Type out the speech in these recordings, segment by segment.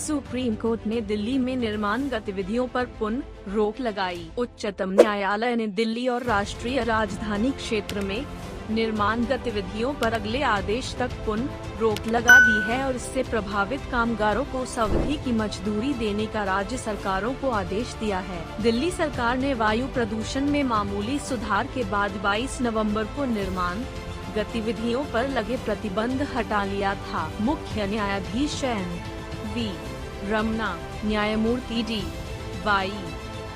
Supreme court ने दिल्ली में निर्माण गतिविधियों पर पुनः रोक लगाई। उच्चतम न्यायालय ने दिल्ली और राष्ट्रीय राजधानी क्षेत्र में निर्माण गतिविधियों पर अगले आदेश तक पुनः रोक लगा दी है और इससे प्रभावित कामगारों को सावधि की मजदूरी देने का राज्य सरकारों को आदेश दिया है। दिल्ली सरकार ने वायु प्रदूषण में मामूली सुधार के बाद 22 नवंबर को निर्माण गतिविधियों पर लगे प्रतिबंध हटा लिया था। मुख्य न्यायाधीश N.V. रमना, न्यायमूर्ति D.Y.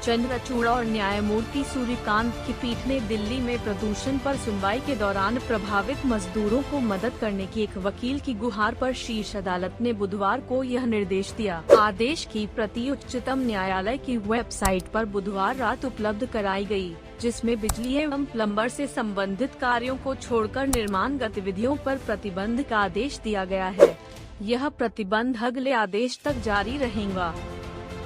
चंद्रचूड़ और न्यायमूर्ति सूर्यकांत की पीठ ने दिल्ली में प्रदूषण पर सुनवाई के दौरान प्रभावित मजदूरों को मदद करने की एक वकील की गुहार पर शीर्ष अदालत ने बुधवार को यह निर्देश दिया। आदेश की प्रति उच्चतम न्यायालय की वेबसाइट पर बुधवार रात उपलब्ध कराई गई, जिसमें बिजली एवं प्लम्बर से संबंधित कार्यों को छोड़कर निर्माण गतिविधियों पर प्रतिबंध का आदेश दिया गया है। यह प्रतिबंध अगले आदेश तक जारी रहेगा।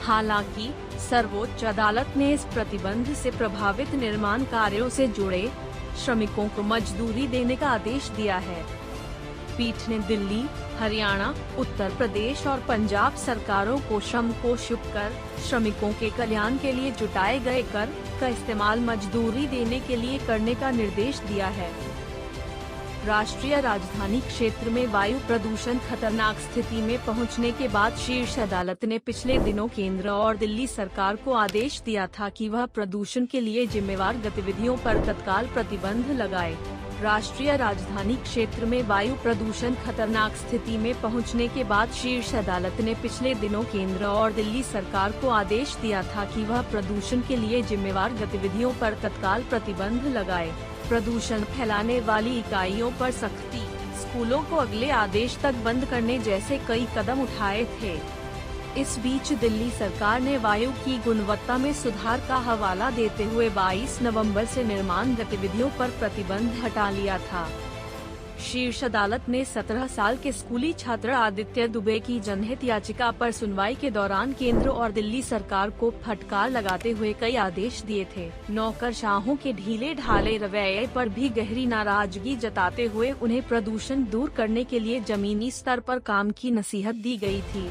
हालांकि सर्वोच्च अदालत ने इस प्रतिबंध से प्रभावित निर्माण कार्यों से जुड़े श्रमिकों को मजदूरी देने का आदेश दिया है। पीठ ने दिल्ली, हरियाणा, उत्तर प्रदेश और पंजाब सरकारों को श्रम कोष कर श्रमिकों के कल्याण के लिए जुटाए गए कर का इस्तेमाल मजदूरी देने के लिए करने का निर्देश दिया है। राष्ट्रीय राजधानी क्षेत्र में वायु प्रदूषण खतरनाक स्थिति में पहुंचने के बाद शीर्ष अदालत ने पिछले दिनों केंद्र और दिल्ली सरकार को आदेश दिया था कि वह प्रदूषण के लिए जिम्मेवार गतिविधियों पर तत्काल प्रतिबंध लगाए। राष्ट्रीय राजधानी क्षेत्र में वायु प्रदूषण खतरनाक स्थिति में पहुंचने के बाद शीर्ष अदालत ने पिछले दिनों केंद्र और दिल्ली सरकार को आदेश दिया था कि वह प्रदूषण के लिए जिम्मेवार गतिविधियों पर तत्काल प्रतिबंध लगाए। प्रदूषण फैलाने वाली इकाइयों पर सख्ती, स्कूलों को अगले आदेश तक बंद करने जैसे कई कदम उठाए थे। इस बीच दिल्ली सरकार ने वायु की गुणवत्ता में सुधार का हवाला देते हुए 22 नवंबर से निर्माण गतिविधियों पर प्रतिबंध हटा लिया था। शीर्ष अदालत ने 17 साल के स्कूली छात्र आदित्य दुबे की जनहित याचिका पर सुनवाई के दौरान केंद्र और दिल्ली सरकार को फटकार लगाते हुए कई आदेश दिए थे। नौकरशाहों के ढीले ढाले रवैये पर भी गहरी नाराजगी जताते हुए उन्हें प्रदूषण दूर करने के लिए जमीनी स्तर पर काम की नसीहत दी गई थी।